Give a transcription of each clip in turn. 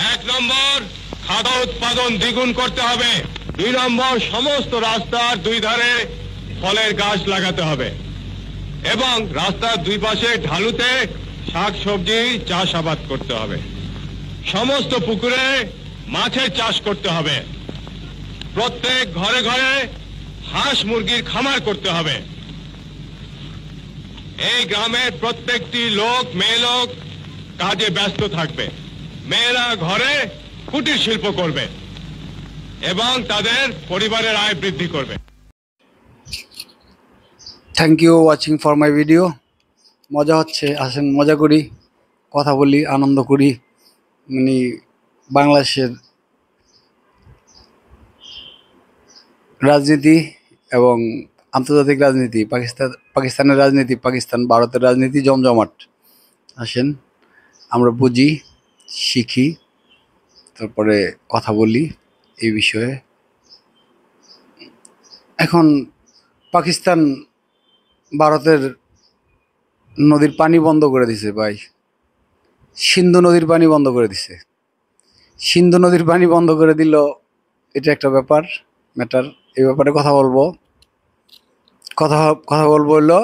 এক নম্বর, খাদ্য উৎপাদন দ্বিগুণ করতে হবে। 2 নম্বর, সমস্ত রাস্তার 2 ধারে ফলের গাছ লাগাতে হবে এবং রাস্তার 2 পাশে ঢালুতে শাকসবজি চাষাবাদ করতে হবে। সমস্ত পুকুরে মাছের চাষ করতে হবে। প্রত্যেক ঘরে ঘরে হাঁস মুরগির খামার করতে হবে। এই গ্রামের প্রত্যেকটি লোক, মেয়ে লোক কাজে ব্যস্ত থাকবে। মেয়েরা ঘরে কুটির শিল্প করবে এবং তাদের পরিবারের আয় বৃদ্ধি করবে। Thank you watching for my video. মজা হচ্ছে, আসেন মজা করি, কথা বলি, আনন্দ করি। মানে বাংলাদেশের রাজনীতি এবং আন্তর্জাতিক রাজনীতি, পাকিস্তানের রাজনীতি, ভারতের রাজনীতি জমজমাট। আসেন আমরা বুঝি, শিখি, তারপরে কথা বলি এই বিষয়ে। এখন পাকিস্তান ভারতের নদীর পানি বন্ধ করে দিছে ভাই। সিন্ধু নদীর পানি বন্ধ করে দিছে। সিন্ধু নদীর পানি বন্ধ করে দিল, এটা একটা ম্যাটার। এই ব্যাপারে কথা বলবো হলো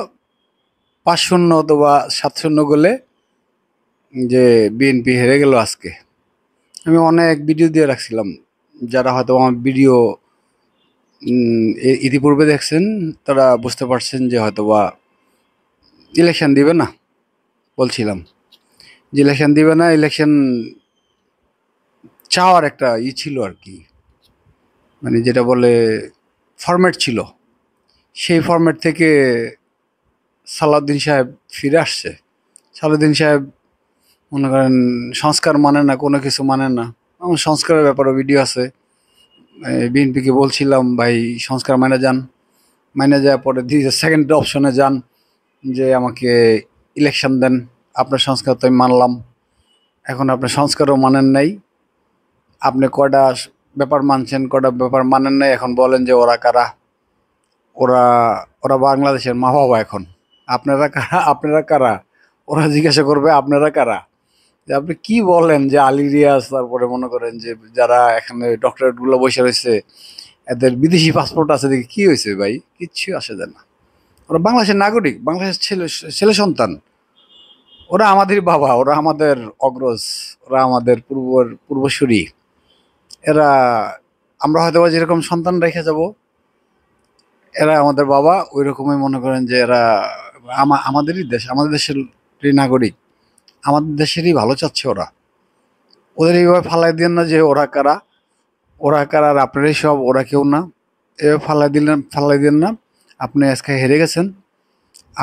5-0 অথবা 7-0 গোলে যে বিএনপি হেরে গেল আজকে। আমি অনেক ভিডিও দিয়ে রাখছিলাম, যারা হয়তো আমার ভিডিও ইতিপূর্বে দেখছেন তারা বুঝতে পারছেন যে হয়তোবা ইলেকশন দিবে না। বলছিলাম যে ইলেকশন দিবে না, ইলেকশন চাওয়ার একটা ছিল আর কি, মানে যেটা বলে ফরম্যাট ছিল। সেই ফরম্যাট থেকে সালাউদ্দিন সাহেব ফিরে আসছে। সালাউদ্দিন সাহেব মনে করেন সংস্কার মানে না, কোনো কিছু মানে না। আমার সংস্কারের ব্যাপারে ভিডিও আছে। বিএনপিকে বলছিলাম ভাই সংস্কার মানে যান, মানে যাওয়ার পরে সেকেন্ড অপশনে যান যে আমাকে ইলেকশন দেন, আপনার সংস্কার তো আমি মানলাম। এখন আপনার সংস্কারও মানেন নাই, আপনি কয়টা ব্যাপার মানছেন, কয়টা ব্যাপার মানেন নাই। এখন বলেন যে ওরা কারা, ওরা বাংলাদেশের মা বাবা। এখন আপনারা কারা, ওরা জিজ্ঞাসা করবে আপনারা কারা। যে আপনি কি বলেন যে আলী রিয়াজ, তারপরে মনে করেন যে যারা এখানে ডক্টরেটগুলো বসে রয়েছে এদের বিদেশি পাসপোর্ট আছে, দেখি কি হয়েছে ভাই? কিচ্ছু আসে যায় না। ওরা বাংলাদেশের নাগরিক, বাংলাদেশের ছেলে সন্তান। ওরা আমাদের বাবা, ওরা আমাদের অগ্রজ, ওরা আমাদের পূর্বসূরি। এরা আমরা হয়তো যেরকম সন্তান রেখে যাব, এরা আমাদের বাবা, ওই রকমই মনে করেন যে এরা আমাদেরই দেশ, আমাদের দেশেরই নাগরিক, আমাদের দেশেরই ভালো চাচ্ছে ওরা। ওদের এইভাবে ফালাই দেন না যে ওরা কারা আর আপনারাই সব, ওরা কেউ না। এভাবে ফালাই দেন না। আপনি আজকে হেরে গেছেন।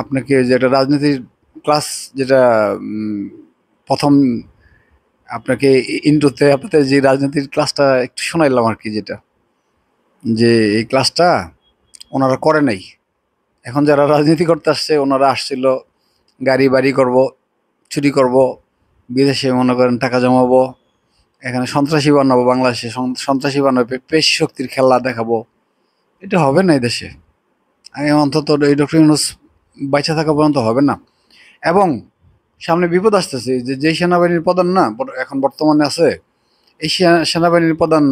আপনাকে যেটা রাজনীতির ক্লাস, যেটা প্রথম আপনাকে ইন্ট্রোতে আপনাদের যে রাজনীতির ক্লাসটা একটু শোনাইলাম আর কি, যেটা যে এই ক্লাসটা ওনারা করে নাই। এখন যারা রাজনীতি করতে আসছে, ওনারা আসছিল গাড়ি বাড়ি করব, চুরি করব, বিদেশে মনে করেন টাকা জমাবো, এখানে সন্ত্রাসী বানাবো, বাংলাদেশে সন্ত্রাসী বানাবো, পেশি শক্তির খেলা দেখাবো। এটা হবে না এই দেশে। আমি অন্তত এই ডক্টর ইউনূস বাইচা থাকা পর্যন্ত হবে না। এবং সামনে বিপদ আসতেছে, যে সেনাবাহিনীর প্রধান না এখন বর্তমানে আছে, এই সেনাবাহিনীর প্রধান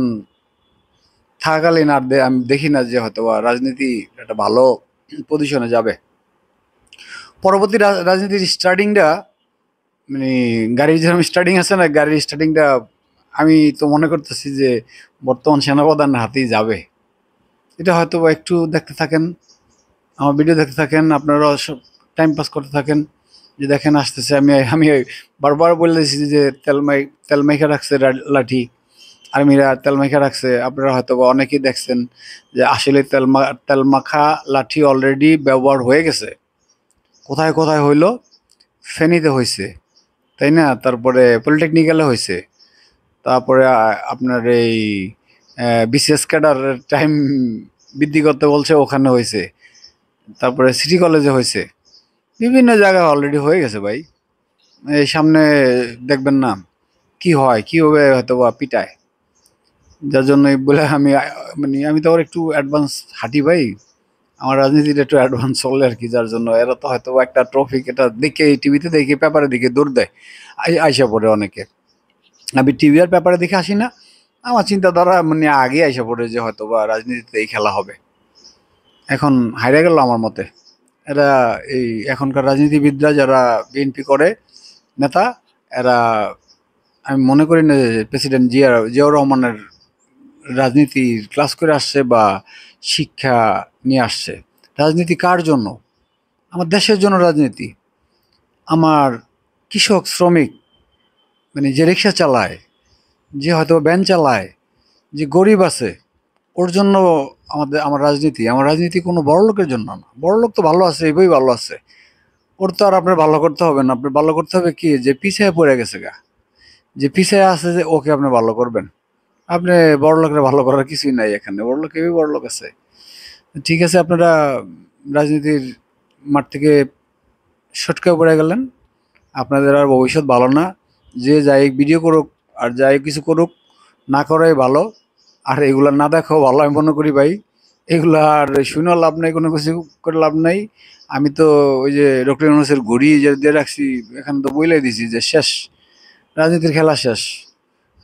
থাকাকালীন আর আমি দেখি না যে হয়তো বা রাজনীতি একটা ভালো পজিশনে যাবে। পরবর্তী রাজনীতির স্টার্টিংটা, মানে গাড়ির যেরকম স্টার্টিং আছে না, গাড়ির স্টার্টিংটা আমি তো মনে করতেছি যে বর্তমান সেনাপ্রধানের হাতেই যাবে। এটা হয়তো বা একটু দেখতে থাকেন, আমার ভিডিও দেখতে থাকেন, আপনারা টাইম পাস করতে থাকেন। যে দেখেন আসতেছে, আমি বারবার বলে দিয়েছি যে তেল মাইখা রাখছে লাঠি, আর্মিরা তেল মাইখা রাখছে। আপনারা হয়তো বা অনেকেই দেখছেন যে আসলে তেল মাখা লাঠি অলরেডি ব্যবহার হয়ে গেছে। কোথায় কোথায় হইলো? ফেনীতে হয়েছে, তাই না? তারপরে পলিটেকনিক্যালে হয়েছে, তারপরে আপনার এই বিসিএস ক্যাডারের টাইম বৃদ্ধি করতে বলছে, ওখানে হয়েছে, তারপরে সিটি কলেজে হয়েছে, বিভিন্ন জায়গায় অলরেডি হয়ে গেছে ভাই। এই সামনে দেখবেন না কি হয়, কি হবে হয়তো বা পিটায়। যার জন্য বলে আমি তো একটু অ্যাডভান্স হাঁটি ভাই, আমার রাজনীতিটা একটু অ্যাডভান্স চলে আর কি। যার জন্য এরা তো হয়তো একটা ট্রফিক এটা দেখে, টিভিতে দেখে, পেপারে দেখে দৌড় দেয়, আইসা পড়ে অনেকে। আমি টিভি আর পেপারে দেখে আসি না। আমার চিন্তাধারা মানে আগে আইসা পড়ে যে হয়তো বা রাজনীতিতে এই খেলা হবে। এখন হাইরা গেল আমার মতে। এরা এই এখনকার রাজনীতিবিদরা যারা বিএনপি করে নেতা, এরা আমি মনে করি না যে প্রেসিডেন্ট জিয়াউর রহমানের রাজনীতির ক্লাস করে আসছে বা শিক্ষা নিয়ে আসছে। রাজনীতি কার জন্য? আমার দেশের জন্য রাজনীতি। আমার কৃষক, শ্রমিক, মানে যে রিক্সা চালায়, যে হয়তো ভ্যান চালায়, যে গরিব আছে, ওর জন্য আমার রাজনীতি। আমার রাজনীতি কোনো বড়লোকের জন্য না। বড়লোক তো ভালো আছে, এইভাবেই ভালো আছে। ওর তো আর আপনার ভালো করতে হবে না। আপনার ভালো করতে হবে কি, যে পিছায় পড়ে গেছে গা, যে পিছায় আছে, যে ওকে আপনি ভালো করবেন। আপনি বড়লোকের ভালো করার কিছুই নাই এখানে। বড়লোক এবি বড়লোক আছে। ঠিক আছে, আপনারা রাজনীতির মাঠ থেকে সটকে পড়ে গেলেন। আপনাদের আর ভবিষ্যৎ ভালো না। যে যাই ভিডিও করুক আর যাই কিছু করুক, না করাই ভালো। আর এগুলা না দেখাও ভালো আমি মনে করি ভাই। এগুলা আর শুনেও লাভ নাই, কোনো কিছু করে লাভ নাই। আমি তো ওই যে ডক্টর ইউনূসের ঘড়ি যে দিয়ে রাখছি, এখানে তো বইলাই দিছি যে শেষ, রাজনীতির খেলা শেষ।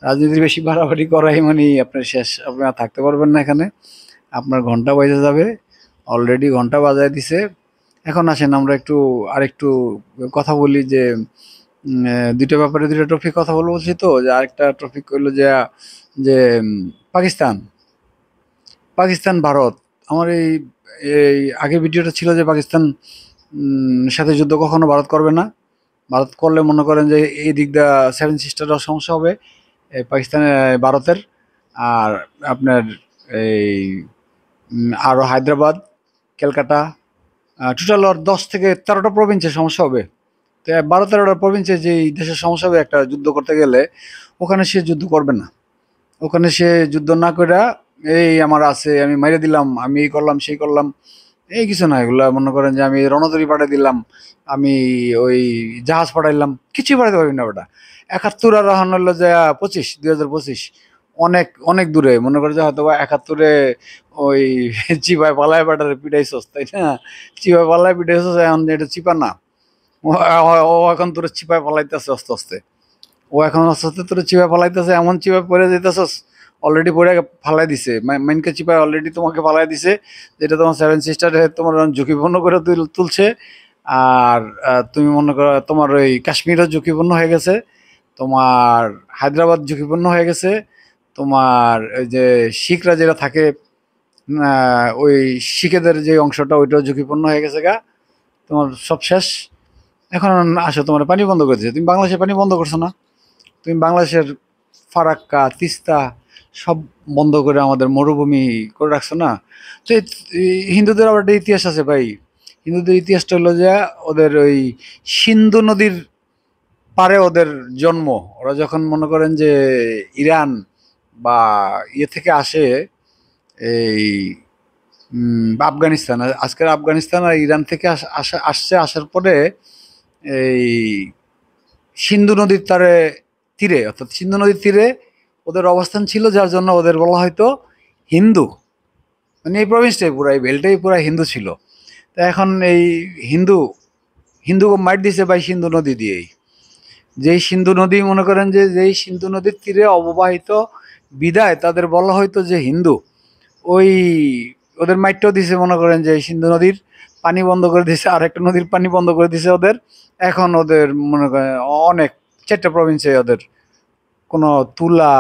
রাজনীতির বেশি বাড়াবাড়ি করাই মানে আপনার শেষ। আপনি আর থাকতে পারবেন না এখানে। আপনার ঘন্টা বাজে যাবে। অলরেডি ঘন্টা বাজায় দিছে। এখন আসেন আমরা আরেকটু কথা বলি যে ২টা ব্যাপারে ২টা টপিক কথা বলবো বলছি তো। যে আরেকটা টপিক হইলো যে যে পাকিস্তান, ভারত। আমার এই আগের ভিডিওটা ছিল যে পাকিস্তান সাথে যুদ্ধ কখনো ভারত করবে না। ভারত করলে মনে করেন যে এই দিক দিয়ে সেভেন সিস্টারের সমস্যা হবে, এই পাকিস্তানে ভারতের। আর আপনার এই আরও হায়দ্রাবাদ, ক্যালকাটা, টোটাল ওর ১০ থেকে ১৩টা প্রভিন্সের সমস্যা হবে। তো ১২-১৩টা প্রভিন্সে যেই দেশের সমস্যা হবে একটা যুদ্ধ করতে গেলে, ওখানে সে যুদ্ধ করবে না। ওখানে সে যুদ্ধ না কইরা এই আমার আছে, আমি মাইরে দিলাম, আমি এই করলাম, সেই করলাম, এই কিছু না। এগুলা মনে করেন যে আমি রণতরী পাঠাই দিলাম, আমি ওই জাহাজ পাঠাইলাম, কিছুই পাঠাতে পারবি না ওটা। ৭১ আর এখন হলো যে ২০২৫ অনেক অনেক দূরে। মনে করে যে হয়তো বা ৭১-এ ওই চিপায় পালায় বেটারে পিটাইছস, তাই না? চিপায় পালায় পিটাইছস, এখন এটা চিপা না। ও ও এখন তোরে চিপায় পালাইতেছে আস্তে আস্তে। ও এখন আস্তে আস্তে তোরে চিপায় পালাইতেছে, এমন চিপায় পড়ে যাইতেছস, অলরেডি পড়ে ফালাই দিছে। মাইনকে চিপায় অলরেডি তোমাকে ফালাই দিছে, যেটা তোমার সেভেন সিস্টারে তোমার ঝুঁকিপূর্ণ করে তুলছে। আর তুমি মনে করো তোমার ওই কাশ্মীরও ঝুঁকিপূর্ণ হয়ে গেছে, তোমার হায়দ্রাবাদ ঝুঁকিপূর্ণ হয়ে গেছে, তোমার ওই যে শিখরা যেটা থাকে, ওই শিখেদের যে অংশটা, ওইটাও ঝুঁকিপূর্ণ হয়ে গেছে গা। তোমার সব শেষ। এখন আসো, তোমার পানি বন্ধ করে দিয়েছে। তুমি বাংলাদেশের পানি বন্ধ করছো না? তুমি বাংলাদেশের ফারাক্কা, তিস্তা সব বন্ধ করে আমাদের মরুভূমি করে রাখছো না? তো হিন্দুদের আবার একটা ইতিহাস আছে ভাই। হিন্দুদের ইতিহাসটা হলো যে ওদের ওই সিন্ধু নদীর পারে ওদের জন্ম। ওরা যখন মনে করেন যে ইরান বা ইয়ে থেকে আসে, এই আফগানিস্তান, আজকের আফগানিস্তান আর ইরান থেকে আসার পরে এই সিন্ধু নদীর তীরে, অর্থাৎ সিন্ধু নদীর তীরে ওদের অবস্থান ছিল, যার জন্য ওদের বলা হয়তো হিন্দু। মানে এই প্রভিন্সটাই পুরো, এই বেলটাই পুরো হিন্দু ছিল। তা এখন এই হিন্দু হিন্দু মাইট দিছে ভাই সিন্ধু নদী দিয়েই। যেই সিন্ধু নদী মনে করেন যে যেই সিন্ধু নদীর তীরে অববাহিত বিদায় তাদের বলা হয়তো যে হিন্দু। ওই ওদের মাইটটাও দিছে মনে করেন যে সিন্ধু নদীর পানি বন্ধ করে দিছে, আর একটা নদীর পানি বন্ধ করে দিছে ওদের। এখন ওদের মনে করেন অনেক ৪টা প্রভিন্সে ওদের কোনো তুলা,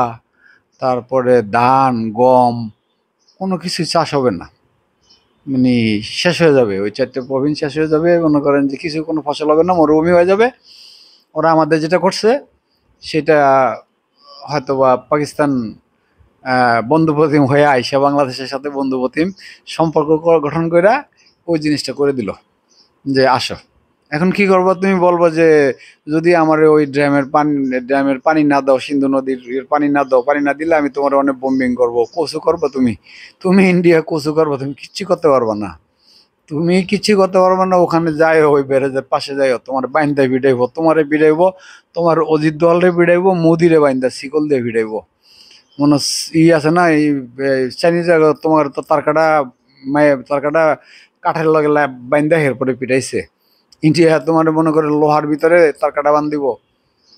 তারপরে ধান, গম, কোনো কিছুই চাষ হবে না। মানে শেষ হয়ে যাবে, ওই ৪টে প্রভিন্স শেষ হয়ে যাবে। মনে করেন যে কিছু কোনো ফসল হবে না, মরুভূমি হয়ে যাবে। ওরা আমাদের যেটা করছে সেটা হয়তোবা পাকিস্তান বন্ধুপ্রতিম হয়ে আইসা বাংলাদেশের সাথে বন্ধুপ্রতিম সম্পর্ক গঠন কইরা ওই জিনিসটা করে দিল যে আসো। এখন কি করবো তুমি বলবো যে যদি আমার ওই ড্যামের পানি না দাও, সিন্ধু নদীর পানি না দাও, পানি না দিলে আমি তোমার অনেক বোম্বিং করবো, কচু করবো। তুমি ইন্ডিয়া কচু করবো, তুমি কিচ্ছু করতে পারবা না। তুমি কিচ্ছু করতে পারবে না। ওখানে যাই ওই ব্যারেজের পাশে যাইও, তোমার বাইন্দা ভিড়াইবো, তোমারে ভিড়াইবো, তোমার অজিত দলরে ভিড়াইবো, মোদিরে বাইন্দা শিকল দিয়ে ভিড়াইবো। মনে আছে না এই চাইনিজ, তোমার তো তারকাটা তারকাটা কাঠের লগে বাইন্দা এরপরে পিটাইছে। ইন্ডিয়া তোমার মনে করে লোহার ভিতরে তারকাটা বান্ধিব,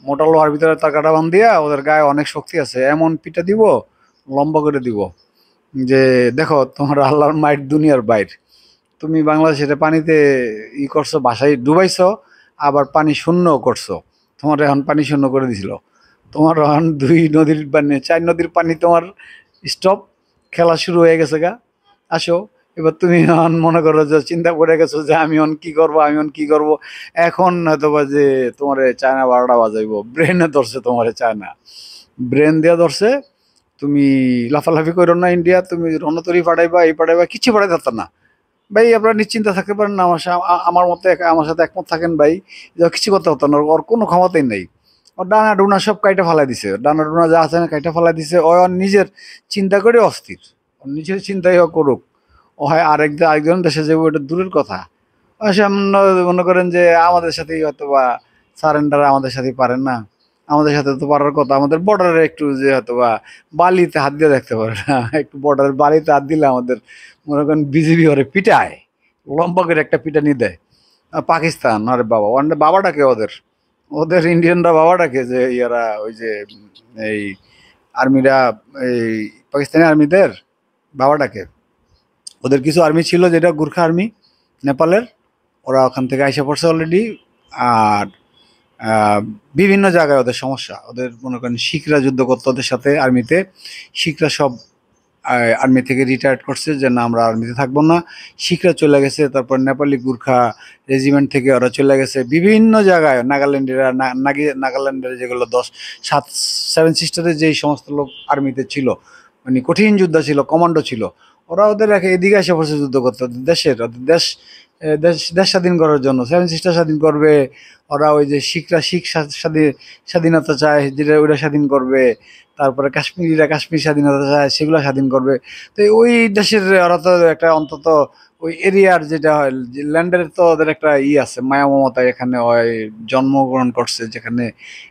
মোটা লোহার ভিতরে তার কাটা বান দিয়া ওদের গায়ে অনেক শক্তি আছে, এমন পিটা দিব, লম্বা করে দিব যে দেখো তোমার আল্লাহর মাইট দুনিয়ার বাইর। তুমি বাংলাদেশের পানিতে করছো, বাসায় ডুবাইছো, আবার পানি শূন্য করছো। তোমার এখন পানি শূন্য করে দিছিল। তোমার এখন 2 নদীর পানি, 4 নদীর পানি তোমার স্টপ, খেলা শুরু হয়ে গেছে গা। আসো, এবার তুমি এখন মনে করো যে চিন্তা করে গেছো যে আমি এখন কি করব, আমি এখন কি করব। এখন হয়তো বা যে তোমার চায়না 12টা বাজাইবো, ব্রেনে ধরছে তোমার চায়না, ব্রেন দিয়া ধরছে। তুমি লাফালাফি করো না ইন্ডিয়া, তুমি রণতরী পাঠাইবা, এই পাঠাইবা, কিছু পাঠাই ধরত না ভাই। আপনারা নিশ্চিন্তে থাকতে পারেন না, আমার মতে আমার সাথে একমত থাকেন ভাই, যে কিছু করতে হতো না, ওর কোনো ক্ষমতাই নেই। ওর ডানা ডুনা সব কাইটা ফালাই দিছে, ডানা ডুনা যা আছে না কাইটা ফালাই দিছে। ও ওর নিজের চিন্তা করে অস্থির, ওর নিজের চিন্তাই ও করুক। ও হয় আরেকজন দেশে যাবো, এটা দূরের কথা। ও সামনে মনে করেন যে আমাদের সাথেই হয়তো বা সারেন্ডার আমাদের সাথেই পারেন না, আমাদের সাথে তো পারার কথা। আমাদের বর্ডারে একটু যে হয়তো বা বালিতে হাত দিয়ে দেখতে পারে না, একটু বর্ডারের বালিতে হাত দিলে আমাদের মনে করেন বিজিবি ওরে পিটায়, লম্বা করে একটা পিটানি দেয়। পাকিস্তান, আরে বাবা, ওয়ান বাবা ডাকে ওদের, ওদের ইন্ডিয়ানরা বাবা ডাকে, যে ইয়ারা ওই যে এই আর্মিরা, এই পাকিস্তানি আর্মিদের বাবা ডাকে। ওদের কিছু আর্মি ছিল যেটা গুর্খা আর্মি নেপালের, ওরা ওখান থেকে আইসা পড়ছে অলরেডি। আর আহ, বিভিন্ন জায়গায় ওদের সমস্যা, ওদের মনে করেন শিখরা যুদ্ধ করতো ওদের সাথে আর্মিতে। শিখরা সব আর্মি থেকে রিটায়ার্ড করছে, যে না আমরা আর্মিতে থাকবো না। শিখরা চলে গেছে, তারপর নেপালি গুর্খা রেজিমেন্ট থেকে ওরা চলে গেছে বিভিন্ন জায়গায়। নাগাল্যান্ডেরা, নাগাল্যান্ডের যেগুলো 7 সিস্টারের যেই সমস্ত লোক আর্মিতে ছিল, মানে কঠিন যোদ্ধা ছিল, কমান্ডো ছিল, ওরা ওদের এদিকে এসে পড়ছে যুদ্ধ করতে, ওদের দেশ দেশ দেশ স্বাধীন করার জন্য। 7 সিস্টার স্বাধীন করবে, ওরা ওই যে শিখরা স্বাধীনতা চায়, যেটা ওইটা স্বাধীন করবে। তারপরে কাশ্মীরিরা কাশ্মীর স্বাধীনতা চায়, সেগুলো স্বাধীন করবে। তো ওই দেশের ওরা তো একটা অন্তত ওই এরিয়ার যেটা হয়, ল্যান্ডের তো ওদের একটা আছে, মায়া মমতা। এখানে ওই জন্মগ্রহণ করছে যেখানে,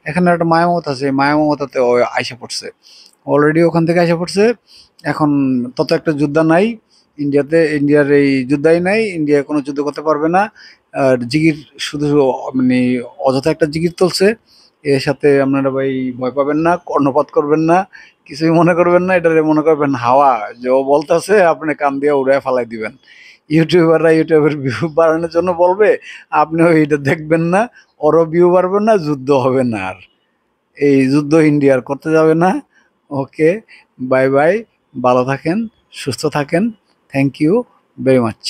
এখানে একটা মায়া মমতা আছে, মায়া মমতাতে ও আইসা পড়ছে, অলরেডি ওখান থেকে আইসা পড়ছে। এখন তত একটা যুদ্ধ নাই ইন্ডিয়াতে, ইন্ডিয়ার এই যুদ্ধাই নাই, ইন্ডিয়া কোনো যুদ্ধ করতে পারবে না। আর জিগির শুধু মানে অযথা একটা জিগির তুলছে। এর সাথে আপনারা ভাই ভয় পাবেন না, কর্ণপাত করবেন না, কিছুই মনে করবেন না, এটারে মনে করবেন হাওয়া, যে ও বলতেছে আপনি কান দিয়ে উড়ায় ফালাই দিবেন। ইউটিউবাররা ইউটিউবের ভিউ বাড়ানোর জন্য বলবে, আপনি ওইটা দেখবেন না, ওরও ভিউ বাড়বে না, যুদ্ধ হবে না। আর এই যুদ্ধ ইন্ডিয়ার করতে যাবে না। ওকে, বাই বাই, ভালো থাকেন, সুস্থ থাকেন, থ্যাংক ইউ ভেরি মাচ।